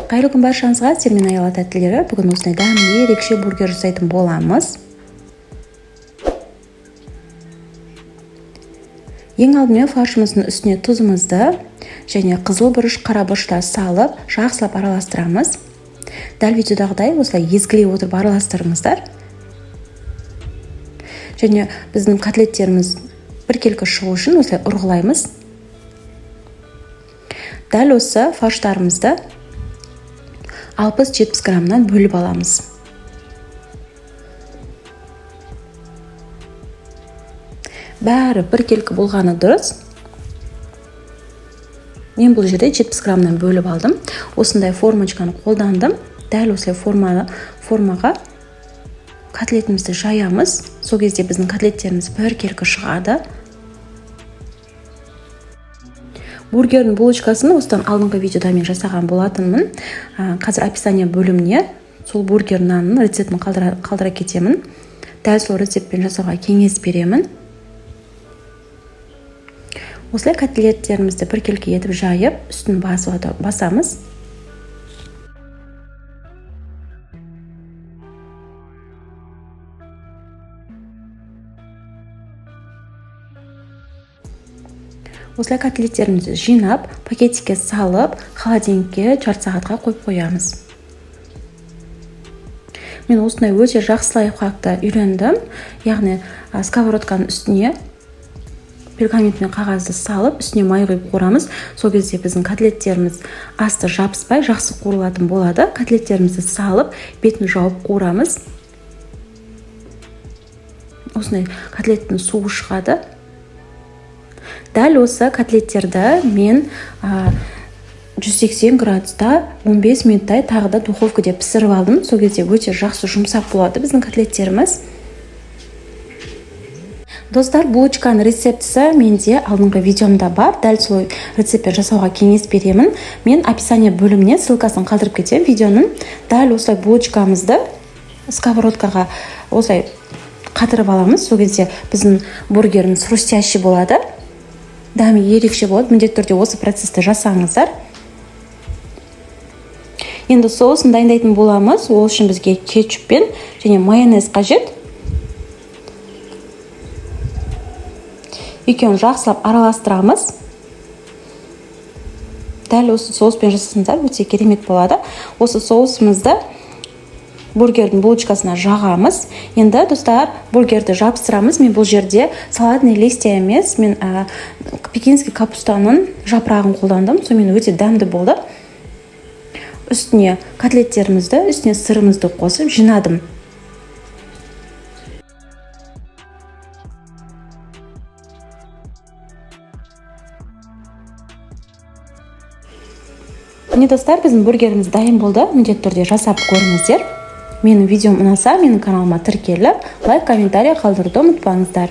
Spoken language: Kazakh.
Қайырлы күн баршаңызға, сіздермен аяла тәттілері. Бүгін осындай дәмді ерекше бургер жасайтын боламыз. Ең алдымен фаршымыздың үстіне тұзымызды және қызыл бұрыш, қара бұрышты салып, жақсылап араластырамыз. Дәл видеодағыдай осылай езгілей отырып араластырыңыздар. Және біздің котлеттеріміз біркелкі шығу үшін осылай ұрғылаймыз. Дәл осы фарштарымызды 60-70 граммнан бөліп аламыз. Бәрі біркелкі болғаны дұрыс. Мен бұл жерде 70 граммнан бөліп алдым. Осындай формочканы қолдандым. Дәл осылай формаға котлетімізді жаямыз. Сол кезде біздің котлеттеріміз біркелкі шығады. Бургердің булочкасын осыдан алдыңғы видеода мен жасаған болатынмын. Қазір описание бөліміне сол бургер нанның рецептін қалдыра кетемін. Дәл сол рецептпен жасауға кеңес беремін. Осылай котлеттерімізді біркелкі етіп жайып, үстін басамыз. Осылай котлеттерімізді жинап, пакетикке салып, холодильникке жарты сағатқа қойып қоямыз. Мен осындай өте жақсы лайфхакты үйрендім. Яғни сковородканың үстіне пергаментпен қағазды салып, үстіне май құйып қуырамыз. Сол кезде біздің котлеттеріміз асты жабыспай, жақсы қуырылатын болады. Котлеттерімізді салып, бетін жауып қуырамыз. Осындай котлеттің суы шығады. Дәл осы котлеттерді мен 180 градуста 15 минуттай тағы да духовкада пісіріп алдым. Сол кезде өте жақсы жұмсақ болады біздің котлеттеріміз. Достар, булочканың рецептісі менде алдыңғы видеомда бар. Дәл сол рецептпен жасауға кеңес беремін. Мен описание бөліміне ссылкасын қалдырып кетемін видеоның. Дәл осылай булочкамызды сковородкаға осылай қатырып аламыз. Сол кезде біздің бургеріміз хрустящий болады. Дәмі ерекше болады. Міндетті түрде осы процесті жасаңыздар. Енді соусын дайындайтын боламыз. Ол үшін бізге кетчуппен және майонез қажет. Екеуін жақсылап араластырамыз. Дәл осы соуспен жасасаңыздар өте керемет болады. Осы соусымызды бургердің булочкасына жағамыз. Енді достар, бургерді жабыстырамыз. Мен бұл жерде салатный листья емес, мен пекинский капустаның жапырағын қолдандым. Сонымен өте дәмді болды. Үстіне котлеттерімізді, үстіне сырымызды қосып жинадым. Міне достар, біздің бургеріміз дайын болды. Міндетті түрде жасап көріңіздер. Менің видеом ұнаса, менің каналыма тіркеліп, лайк, комментарий қалдыруды ұмытпаңыздар.